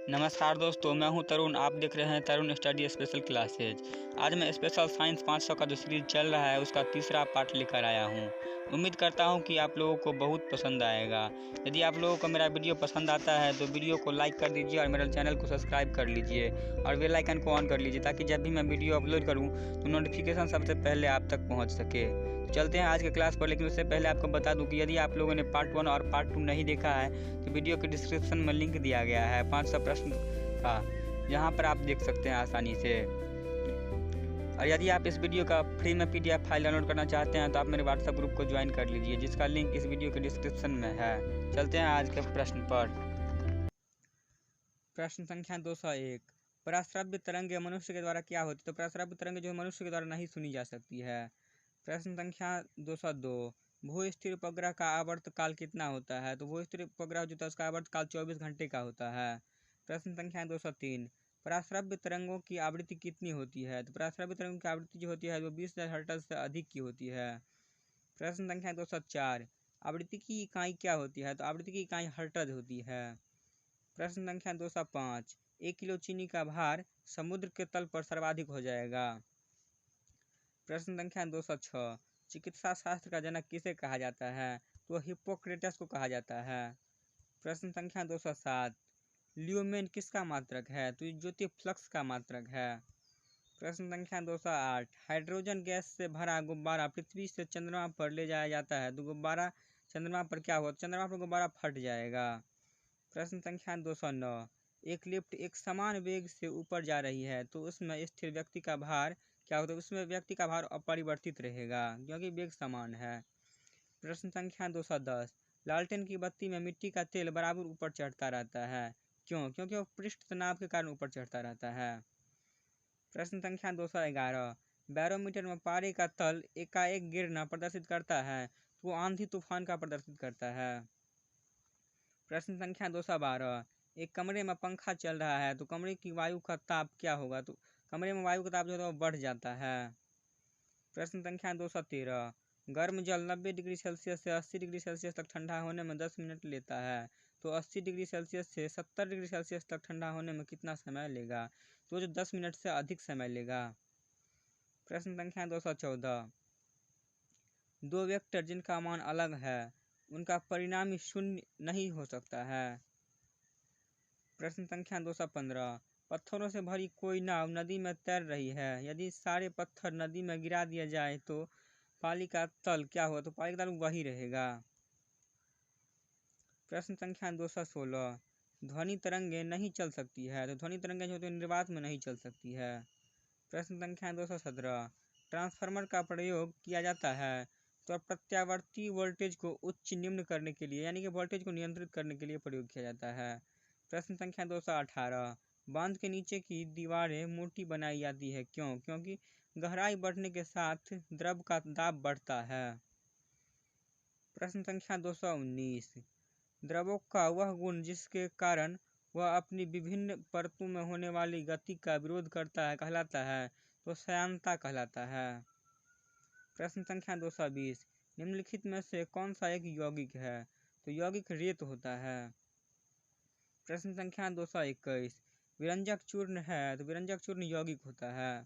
नमस्कार दोस्तों, मैं हूं तरुण। आप देख रहे हैं तरुण स्टडी स्पेशल क्लासेज। आज मैं स्पेशल साइंस 500 का जो सीरीज चल रहा है उसका तीसरा पार्ट लेकर आया हूं। उम्मीद करता हूं कि आप लोगों को बहुत पसंद आएगा। यदि आप लोगों को मेरा वीडियो पसंद आता है तो वीडियो को लाइक कर दीजिए और मेरे चैनल को सब्सक्राइब कर लीजिए और बेल आइकन को ऑन कर लीजिए ताकि जब भी मैं वीडियो अपलोड करूँ तो नोटिफिकेशन सबसे पहले आप तक पहुँच सके। चलते हैं आज के क्लास पर, लेकिन उससे पहले आपको बता दूं कि यदि आप लोगों ने पार्ट 1 और पार्ट 2 नहीं देखा है तो वीडियो के डिस्क्रिप्शन में लिंक दिया गया है 500 प्रश्न का, जहां पर आप देख सकते हैं आसानी से। और यदि आप इस वीडियो का फ्री में PDF फाइल डाउनलोड करना चाहते हैं तो आप मेरे व्हाट्सएप ग्रुप को ज्वाइन कर लीजिए, जिसका लिंक इस वीडियो के डिस्क्रिप्शन में है। चलते हैं आज के प्रश्न पर। प्रश्न संख्या 201। पराश्रव्य तरंगे मनुष्य के द्वारा क्या होती है? तो पराश्रव्य तरंगे जो मनुष्य के द्वारा नहीं सुनी जा सकती है। प्रश्न संख्या 202। भू स्थिर उपग्रह का आवर्त काल कितना होता है? तो भू स्थिर उपग्रह जो था उसका आवर्त काल 24 घंटे का होता है। प्रश्न संख्या 203। पराश्रव्य तरंगों की आवृत्ति कितनी होती है? तो पराश्रव्य तरंगों की आवृत्ति जो होती है वो 20,000 हर्ट्ज से अधिक की होती है। प्रश्न संख्या 204। आवृत्ति की इकाई क्या होती है? तो आवृत्ति की इकाई हर्ट्ज होती है। प्रश्न संख्या 205। 1 किलो चीनी का भार समुद्र के तल पर सर्वाधिक हो जाएगा। प्रश्न संख्या 206। चिकित्सा शास्त्र का जनक किसे कहा जाता है? तो हिप्पोक्रेटस को कहा जाता है। प्रश्न संख्या 207। ल्यूमेन किसका मात्रक है? तो ज्योति फ्लक्स का मात्रक है। प्रश्न संख्या 208। हाइड्रोजन गैस से भरा गुब्बारा पृथ्वी से चंद्रमा पर ले जाया जाता है तो गुब्बारा चंद्रमा पर क्या हुआ? चंद्रमा पर गुब्बारा फट जाएगा। प्रश्न संख्या 209। एक लिफ्ट एक समान वेग से ऊपर जा रही है तो उसमें स्थिर व्यक्ति का भार क्या होता है? उसमें व्यक्ति का भार अपरिवर्तित रहेगा क्योंकि वेग समान है। प्रश्न संख्या 210। लालटेन की बत्ती में मिट्टी का तेल बराबर ऊपर चढ़ता रहता है, क्यों? क्योंकि वो पृष्ठ तनाव के कारण ऊपर चढ़ता रहता है। प्रश्न संख्या 211। बैरोमीटर में पारे का तल एकाएक गिरना प्रदर्शित करता है तो वो आंधी तूफान का प्रदर्शित करता है। प्रश्न संख्या 212। एक कमरे में पंखा चल रहा है तो कमरे की वायु का ताप क्या होगा? तो कमरे में वायु का ताप जो है वो बढ़ जाता है। प्रश्न संख्या 213। गर्म जल 90 डिग्री सेल्सियस से 80 डिग्री सेल्सियस तक ठंडा होने में 10 मिनट लेता है तो 80 डिग्री सेल्सियस से 70 डिग्री सेल्सियस तक ठंडा होने में कितना समय लेगा? तो जो 10 मिनट से अधिक समय लेगा। प्रश्न संख्या 214। दो वेक्टर जिनका मान अलग है उनका परिणामी शून्य नहीं हो सकता है। प्रश्न संख्या 215। पत्थरों से भरी कोई नाव नदी में तैर रही है, यदि सारे पत्थर नदी में गिरा दिया जाए तो पाली का तल क्या होगा? तो पाली का तल वही रहेगा। प्रश्न संख्या 216। ध्वनि तरंगे नहीं चल सकती है तो ध्वनि तरंगे जो होती है निर्वात में नहीं चल सकती है। प्रश्न संख्या 217। ट्रांसफार्मर का प्रयोग किया जाता है तो प्रत्यावर्ती वोल्टेज को उच्च निम्न करने के लिए, यानी कि वोल्टेज को नियंत्रित करने के लिए प्रयोग किया जाता है। प्रश्न संख्या 218। बांध के नीचे की दीवारें मोटी बनाई जाती है, क्यों? क्योंकि गहराई बढ़ने के साथ द्रव का दाब बढ़ता है। प्रश्न संख्या 219। द्रवों का वह गुण जिसके कारण वह अपनी विभिन्न परतों में होने वाली गति का विरोध करता है कहलाता है तो श्यानता कहलाता है। प्रश्न संख्या 220। निम्नलिखित में से कौन सा एक यौगिक है? तो यौगिक रेत होता है। प्रश्न संख्या 221। विरंजक चूर्ण है तो विरंजक चूर्ण यौगिक होता है।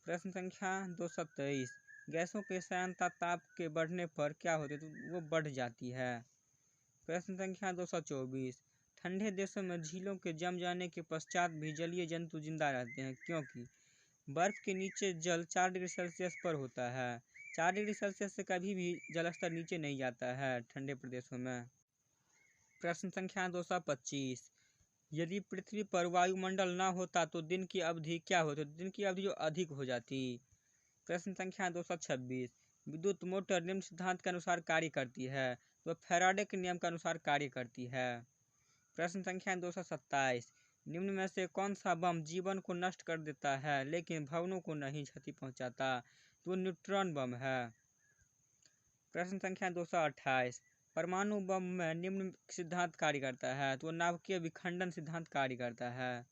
प्रश्न संख्या 223। गैसों के श्यानता ताप के बढ़ने पर क्या होती है? तो वो बढ़ जाती है। प्रश्न संख्या 224। ठंडे देशों में झीलों के जम जाने के पश्चात भी जलीय जंतु जिंदा रहते हैं, क्योंकि बर्फ के नीचे जल 4 डिग्री सेल्सियस पर होता है। 4 डिग्री सेल्सियस से कभी भी जल स्तर नीचे नहीं जाता है ठंडे प्रदेशों में। प्रश्न संख्या 225। यदि पृथ्वी पर वायुमंडल न होता तो दिन की अवधि क्या होती? दिन की अवधि जो अधिक हो जाती। प्रश्न संख्या 226। विद्युत मोटर निम्न सिद्धांत के अनुसार कार्य करती है तो फैराडे के नियम के अनुसार कार्य करती है। प्रश्न संख्या 227। निम्न में से कौन सा बम जीवन को नष्ट कर देता है लेकिन भवनों को नहीं क्षति पहुंचाता? तो न्यूट्रॉन बम है। प्रश्न संख्या 228। परमाणु बम में निम्न सिद्धांत कार्य करता है तो नाभिकीय विखंडन सिद्धांत कार्य करता है।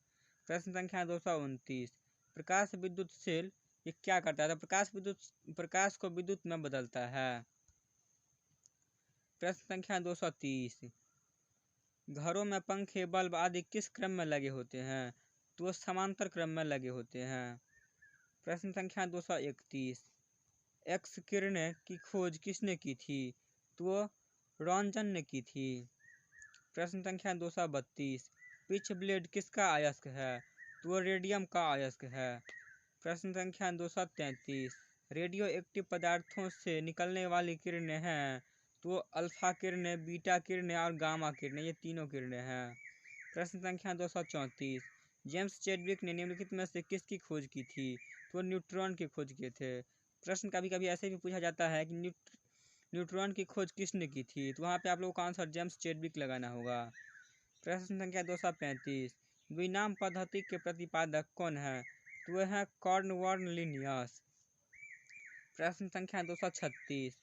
प्रश्न संख्या 229। प्रकाश विद्युत सेल ये क्या करता है? तो प्रकाश को विद्युत में बदलता है। प्रश्न संख्या 230। घरों में पंखे, बल्ब आदि किस क्रम में लगे होते हैं? तो वो समांतर क्रम में लगे होते हैं। प्रश्न संख्या 231, एक्स किरणें की खोज किसने की थी? तो वो रॉन्जन ने की थी। प्रश्न संख्या 232, पिच ब्लेड किसका अयस्क है? तो वो रेडियम का अयस्क है। प्रश्न संख्या 233, रेडियो एक्टिव पदार्थों से निकलने वाली किरणें हैं तो अल्फा किरणें, बीटा किरणें और गामा किरणें, ये तीनों किरणें हैं। प्रश्न संख्या 234, जेम्स चैडविक ने निम्नलिखित में से किसकी खोज की थी? तो न्यूट्रॉन की खोज किए थे। प्रश्न कभी कभी ऐसे भी पूछा जाता है कि न्यूट्रॉन की खोज किसने की थी? तो वहाँ पे आप लोगों का आंसर जेम्स चैडविक लगाना होगा। प्रश्न संख्या 235, द्विनाम पद्धति के प्रतिपादक कौन है? तो वह है कॉर्नवालिनियस। प्रश्न संख्या 236,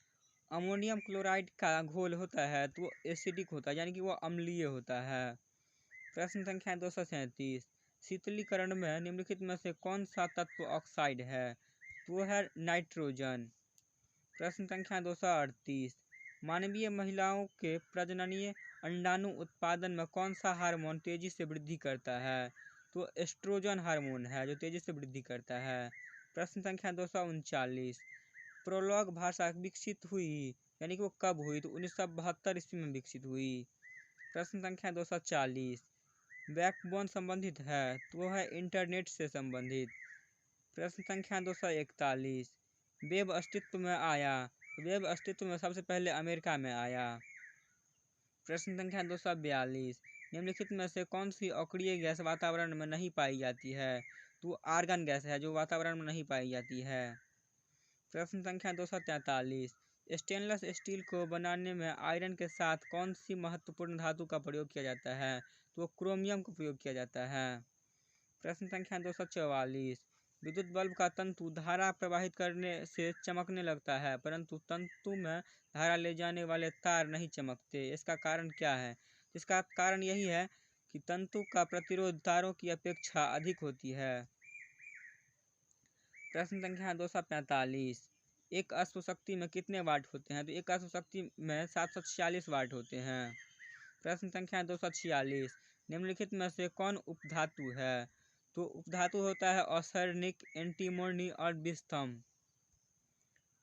अमोनियम क्लोराइड का घोल होता है तो वो एसिडिक होता है, यानी कि वो अम्लीय होता है। प्रश्न संख्या 237, शीतलीकरण में निम्नलिखित में से कौन सा तत्व ऑक्साइड है? तो वो है नाइट्रोजन। प्रश्न संख्या 238, मानवीय महिलाओं के प्रजननीय अंडाणु उत्पादन में कौन सा हार्मोन तेजी से वृद्धि करता है? तो एस्ट्रोजन हार्मोन है जो तेजी से वृद्धि करता है। प्रश्न संख्या 239, प्रोलॉग भाषा विकसित हुई यानी कि वो कब हुई? तो 1972 ईस्वी में विकसित हुई। प्रश्न संख्या 240, बैकबोन संबंधित है तो वो है इंटरनेट से संबंधित। प्रश्न संख्या 241, वेब अस्तित्व में आया तो वेब अस्तित्व में सबसे पहले अमेरिका में आया। प्रश्न संख्या 242, निम्नलिखित में से कौन सी अक्रिय गैस वातावरण में नहीं पाई जाती है? तो आर्गन गैस है जो वातावरण में नहीं पाई जाती है। प्रश्न संख्या 243, स्टेनलेस स्टील को बनाने में आयरन के साथ कौन सी महत्वपूर्ण धातु का प्रयोग किया जाता है? तो क्रोमियम का प्रयोग किया जाता है। प्रश्न संख्या 244, विद्युत बल्ब का तंतु धारा प्रवाहित करने से चमकने लगता है परंतु तंतु में धारा ले जाने वाले तार नहीं चमकते, इसका कारण क्या है? इसका कारण यही है कि तंतु का प्रतिरोध तारों की अपेक्षा अधिक होती है। प्रश्न संख्या 245, एक अश्वशक्ति में कितने वाट होते हैं? तो एक अश्वशक्ति में 746 वाट होते हैं। प्रश्न संख्या 246, निम्नलिखित में से कौन उपधातु है? तो उपधातु होता है ऑर्सेनिक, एंटीमोनी और बिस्मथ।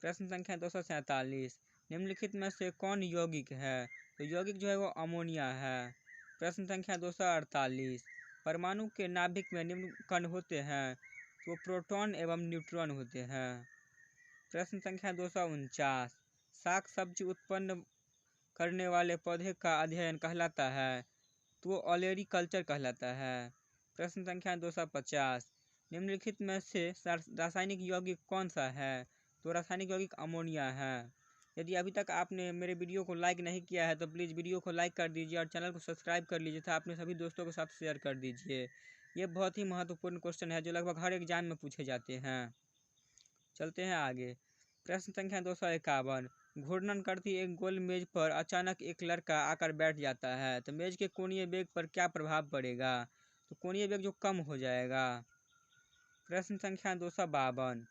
प्रश्न संख्या 247, निम्नलिखित में से कौन यौगिक है? तो यौगिक जो है वो अमोनिया है। प्रश्न संख्या 248, परमाणु के नाभिक में निम्न कण होते हैं तो प्रोटॉन एवं न्यूट्रॉन होते हैं। प्रश्न संख्या 249, शाक सब्जी उत्पन्न करने वाले पौधे का अध्ययन कहलाता है तो वो ओलेरीकल्चर कहलाता है। प्रश्न संख्या 250, निम्नलिखित में से रासायनिक यौगिक कौन सा है? तो रासायनिक यौगिक अमोनिया है। यदि अभी तक आपने मेरे वीडियो को लाइक नहीं किया है तो प्लीज़ वीडियो को लाइक कर दीजिए और चैनल को सब्सक्राइब कर लीजिए तथा अपने सभी दोस्तों के साथ शेयर कर दीजिए। ये बहुत ही महत्वपूर्ण क्वेश्चन है जो लगभग हर एग्जाम में पूछे जाते हैं। चलते हैं आगे। प्रश्न संख्या 251, घूर्णन करती एक गोल मेज पर अचानक एक लड़का आकर बैठ जाता है तो मेज के कोणीय वेग पर क्या प्रभाव पड़ेगा? तो कोणीय वेग जो कम हो जाएगा। प्रश्न संख्या 252,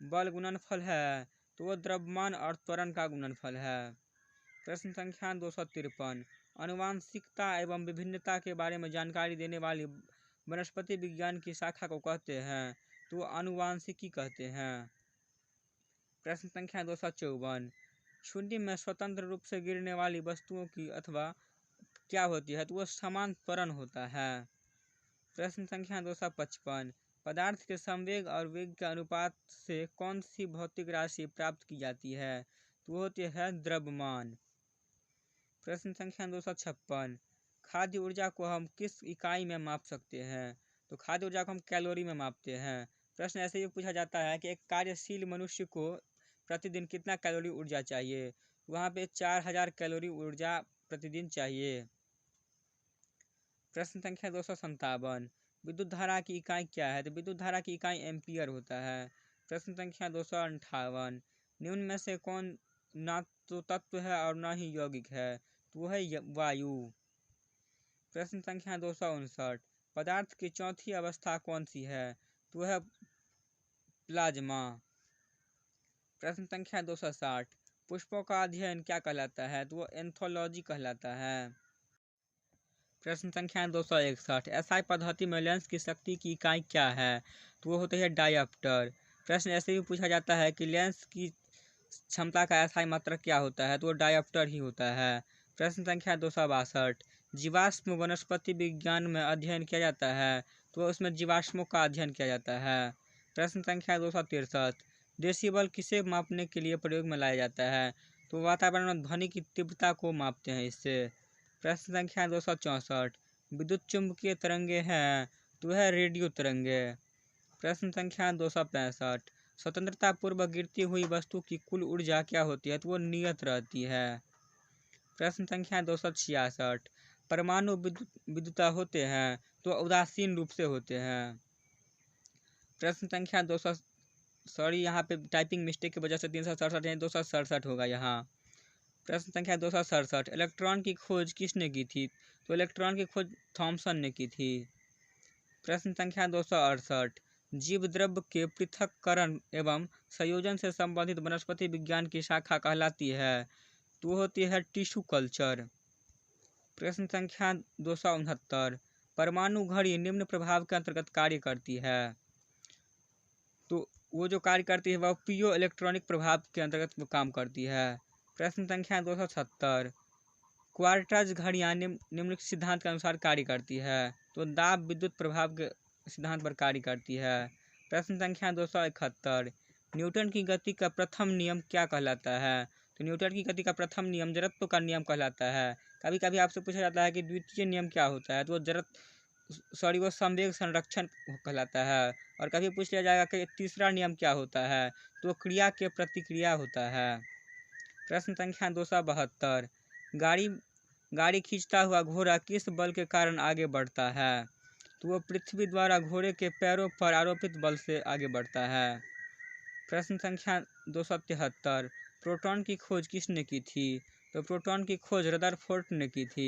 बल गुणनफल है तो वो द्रव्यमान और त्वरण का गुणनफल है। प्रश्न संख्या 253, आनुवांशिकता एवं विभिन्नता के बारे में जानकारी देने वाली वनस्पति विज्ञान की शाखा को कहते हैं तो आनुवांशिकी कहते हैं। प्रश्न संख्या 254, शून्य में स्वतंत्र रूप से गिरने वाली वस्तुओं की अथवा क्या होती है? तो वो समान त्वरण होता है। प्रश्न संख्या 255, पदार्थ के संवेग और वेग के अनुपात से कौन सी भौतिक राशि प्राप्त की जाती है? तो वो होती है द्रव्यमान। प्रश्न संख्या 256, खाद्य ऊर्जा को हम किस इकाई में माप सकते हैं? तो खाद्य ऊर्जा को हम कैलोरी में मापते हैं। प्रश्न ऐसे ही पूछा जाता है कि एक कार्यशील मनुष्य को प्रतिदिन कितना कैलोरी ऊर्जा चाहिए? वहाँ पे 4000 कैलोरी ऊर्जा प्रतिदिन चाहिए। प्रश्न संख्या 257, विद्युत धारा की इकाई क्या है? तो विद्युत धारा की इकाई एम्पियर होता है। प्रश्न संख्या 258, निम्न में से कौन ना तो तत्व है और ना ही यौगिक है? तो वो है वायु। प्रश्न संख्या 259, पदार्थ की चौथी अवस्था कौन सी है? तो वह है प्लाज्मा। प्रश्न संख्या 260, पुष्पों का अध्ययन क्या कहलाता है? तो वो एंथोलॉजी कहलाता है। प्रश्न संख्या 261, एसआई पद्धति में लेंस की शक्ति की इकाई क्या है? तो वो होती है डायप्टर। प्रश्न ऐसे भी पूछा जाता है कि लेंस की क्षमता का एसआई मात्रक क्या होता है? तो वो डायप्टर ही होता है। प्रश्न संख्या 262, जीवाश्म वनस्पति विज्ञान में अध्ययन किया जाता है, तो उसमें जीवाश्मों का अध्ययन किया जाता है। प्रश्न संख्या 263, डेसिबल किसे मापने के लिए प्रयोग में लाया जाता है? तो वातावरण में ध्वनि की तीव्रता को मापते हैं इससे। प्रश्न संख्या 264, विद्युत चुम्बकीय तरंगे हैं, तो वह रेडियो तरंगे। प्रश्न संख्या 265, स्वतंत्रता पूर्व गिरती हुई वस्तु की कुल ऊर्जा क्या होती है? तो वो नियत रहती है। प्रश्न संख्या 266, परमाणु विद्युत होते हैं, तो उदासीन रूप से होते हैं। प्रश्न संख्या 200, सॉरी यहाँ पे टाइपिंग मिस्टेक की वजह से 367 है, 267 होगा यहाँ। प्रश्न संख्या 267, इलेक्ट्रॉन की खोज किसने की थी? तो इलेक्ट्रॉन की खोज थॉमसन ने की थी। प्रश्न संख्या 268, जीव द्रव्य के पृथक्करण एवं संयोजन से संबंधित वनस्पति विज्ञान की शाखा कहलाती है? तो होती है टिश्यू कल्चर। प्रश्न संख्या 269, परमाणु घड़ी निम्न प्रभाव के अंतर्गत कार्य करती है? तो वो जो कार्य करती है वह पीओ इलेक्ट्रॉनिक प्रभाव के अंतर्गत वो काम करती है। प्रश्न संख्या 270, क्वार्टज घड़ियाँ निम्नलिखित सिद्धांत के अनुसार कार्य करती है? तो दाब विद्युत प्रभाव के सिद्धांत पर कार्य करती है। प्रश्न संख्या 271, न्यूटन की गति का प्रथम नियम क्या कहलाता है? तो न्यूटन की गति का प्रथम नियम जड़त्व का नियम कहलाता है। कभी कभी आपसे पूछा जाता है कि द्वितीय नियम क्या होता है? तो वो संवेग संरक्षण कहलाता है। और कभी पूछ लिया जाएगा कि तीसरा नियम क्या होता है? तो क्रिया के प्रतिक्रिया होता है। प्रश्न संख्या 272, गाड़ी खींचता हुआ घोड़ा किस बल के कारण आगे बढ़ता है? तो वो पृथ्वी द्वारा घोड़े के पैरों पर आरोपित बल से आगे बढ़ता है। प्रश्न संख्या 273, प्रोटॉन की खोज किसने की थी? तो प्रोटॉन की खोज रदरफोर्ड ने की थी।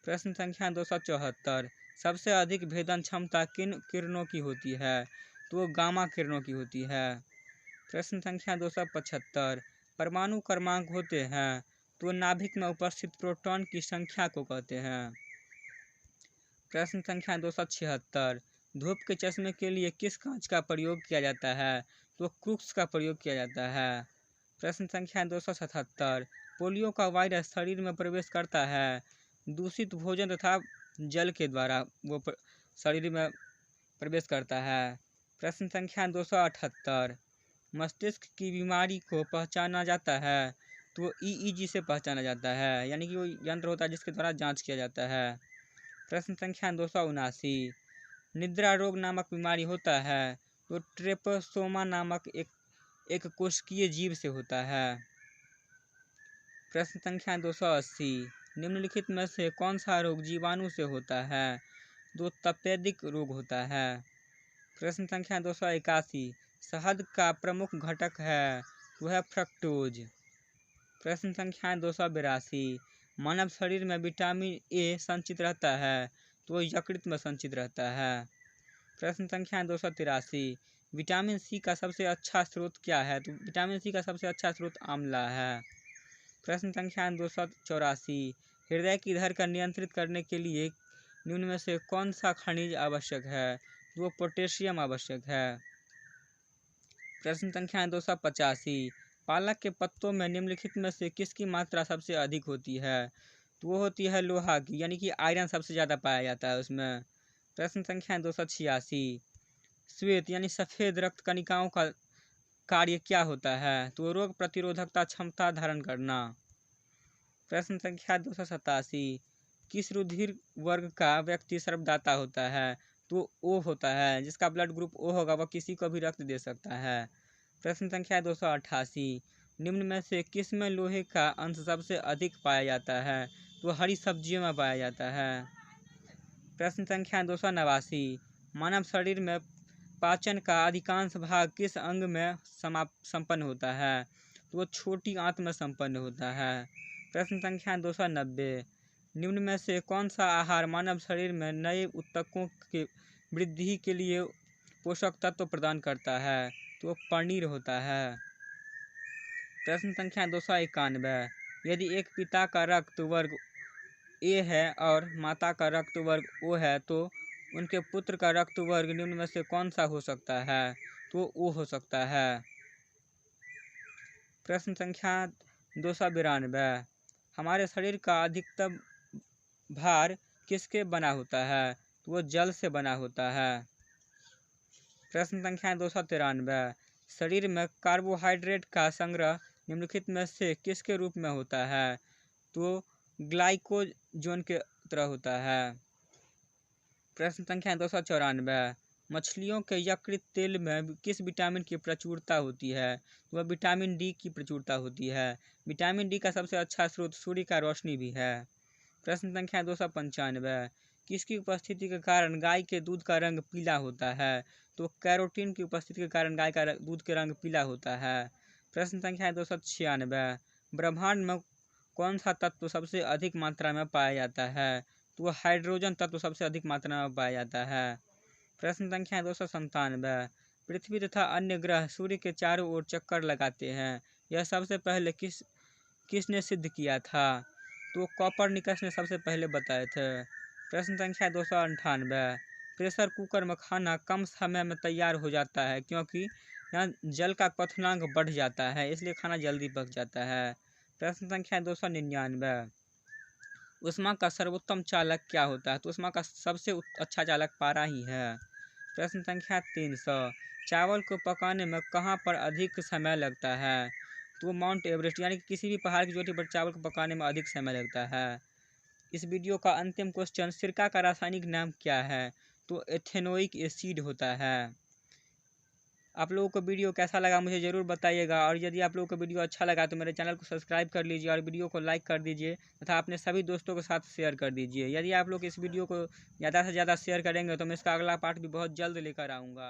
प्रश्न संख्या 274, सबसे अधिक भेदन क्षमता किन किरणों की होती है? तो वो गामा किरणों की होती है। प्रश्न संख्या 275, परमाणु क्रमांक होते हैं, तो नाभिक में उपस्थित प्रोटॉन की संख्या को कहते हैं। प्रश्न संख्या 276, धूप के चश्मे के लिए किस कांच का प्रयोग किया जाता है? तो क्रूक्स का प्रयोग किया जाता है। प्रश्न संख्या 277, पोलियो का वायरस शरीर में प्रवेश करता है दूषित भोजन तथा जल के द्वारा वो शरीर में प्रवेश करता है। प्रश्न संख्या 278, मस्तिष्क की बीमारी को पहचाना जाता है? तो ईईजी से पहचाना जाता है, यानी कि वो यंत्र होता है जिसके द्वारा जांच किया जाता है। प्रश्न संख्या 279, निद्रा रोग नामक बीमारी होता है? तो ट्रेपसोमा नामक एक कोशिकीय जीव से होता है। प्रश्न संख्या 280, निम्नलिखित में से कौन सा रोग जीवाणु से होता है? तो तपेदिक रोग होता है। प्रश्न संख्या 281, शहद का प्रमुख घटक है? वह फ्रक्टोज। प्रश्न संख्या 282, मानव शरीर में विटामिन ए संचित रहता है? तो यकृत में संचित रहता है। प्रश्न संख्या 283, विटामिन सी का सबसे अच्छा स्रोत क्या है? तो विटामिन सी का सबसे अच्छा स्रोत आंवला है। प्रश्न संख्या 284, हृदय की धड़कन नियंत्रित करने के लिए निम्न में से कौन सा खनिज आवश्यक है? वो पोटेशियम आवश्यक है। प्रश्न संख्या 285, पालक के पत्तों में निम्नलिखित में से किसकी मात्रा सबसे अधिक होती है? तो वो होती है लोहा की, यानी कि आयरन सबसे ज़्यादा पाया जाता है उसमें। प्रश्न संख्या 286, श्वेत यानी सफ़ेद रक्त कणिकाओं का कार्य क्या होता है? तो रोग प्रतिरोधकता क्षमता धारण करना। प्रश्न संख्या 287, किस रुधिर वर्ग का व्यक्ति सर्वदाता होता है? तो ओ होता है, जिसका ब्लड ग्रुप ओ होगा वह किसी को भी रक्त दे सकता है। प्रश्न संख्या 288, निम्न में से किस में लोहे का अंश सबसे अधिक पाया जाता है? तो हरी सब्जियों में पाया जाता है। प्रश्न संख्या 289, मानव शरीर में पाचन का अधिकांश भाग किस अंग में संपन्न होता है? तो वो छोटी आंत में संपन्न होता है। प्रश्न संख्या 290, निम्न में से कौन सा आहार मानव शरीर में नए ऊतकों के वृद्धि के लिए पोषक तत्व प्रदान करता है? तो पनीर होता है। प्रश्न संख्या 291, यदि एक पिता का रक्त वर्ग ए है और माता का रक्त वर्ग ओ है, तो उनके पुत्र का रक्त वर्ग निम्न में से कौन सा हो सकता है? तो ओ हो सकता है। प्रश्न संख्या 292, हमारे शरीर का अधिकतम भार किसके बना होता है? तो वो जल से बना होता है। प्रश्न संख्या 293, शरीर में कार्बोहाइड्रेट का संग्रह निम्नलिखित में से किसके रूप में होता है? तो ग्लाइकोजन के तरह होता है। प्रश्न संख्या 294, मछलियों के यकृत तेल में किस विटामिन की प्रचुरता होती है? वह विटामिन डी की प्रचुरता होती है। विटामिन डी का सबसे अच्छा स्रोत सूर्य का रोशनी भी है। प्रश्न संख्या 295, किसकी उपस्थिति के कारण गाय के दूध का रंग पीला होता है? तो कैरोटीन की उपस्थिति के कारण गाय का दूध का रंग पीला होता है। प्रश्न संख्या 296, ब्रह्मांड में कौन सा तत्व सबसे अधिक मात्रा में पाया जाता है? तो वह हाइड्रोजन तत्व सबसे अधिक मात्रा में पाया जाता है। प्रश्न संख्या 297, पृथ्वी तथा अन्य ग्रह सूर्य के चारों ओर चक्कर लगाते हैं, यह सबसे पहले किसने सिद्ध किया था? तो कोपरनिकस ने सबसे पहले बताए थे। प्रश्न संख्या 298, प्रेशर कुकर में खाना कम समय में तैयार हो जाता है क्योंकि यहाँ जल का क्वथनांक बढ़ जाता है, इसलिए खाना जल्दी पक जाता है। प्रश्न संख्या 299, ऊष्मा का सर्वोत्तम चालक क्या होता है? तो ऊष्मा का सबसे अच्छा चालक पारा ही है। प्रश्न संख्या 300, चावल को पकाने में कहाँ पर अधिक समय लगता है? तो माउंट एवरेस्ट यानी कि किसी भी पहाड़ की चोटी पर चावल को पकाने में अधिक समय लगता है। इस वीडियो का अंतिम क्वेश्चन, सिरका का रासायनिक नाम क्या है? तो एथेनोइक एसिड होता है। आप लोगों को वीडियो कैसा लगा मुझे ज़रूर बताइएगा, और यदि आप लोगों को वीडियो अच्छा लगा तो मेरे चैनल को सब्सक्राइब कर लीजिए और वीडियो को लाइक कर दीजिए तथा अपने सभी दोस्तों के साथ शेयर कर दीजिए। यदि आप लोग इस वीडियो को ज़्यादा से ज़्यादा शेयर करेंगे तो मैं इसका अगला पार्ट भी बहुत जल्द लेकर आऊँगा।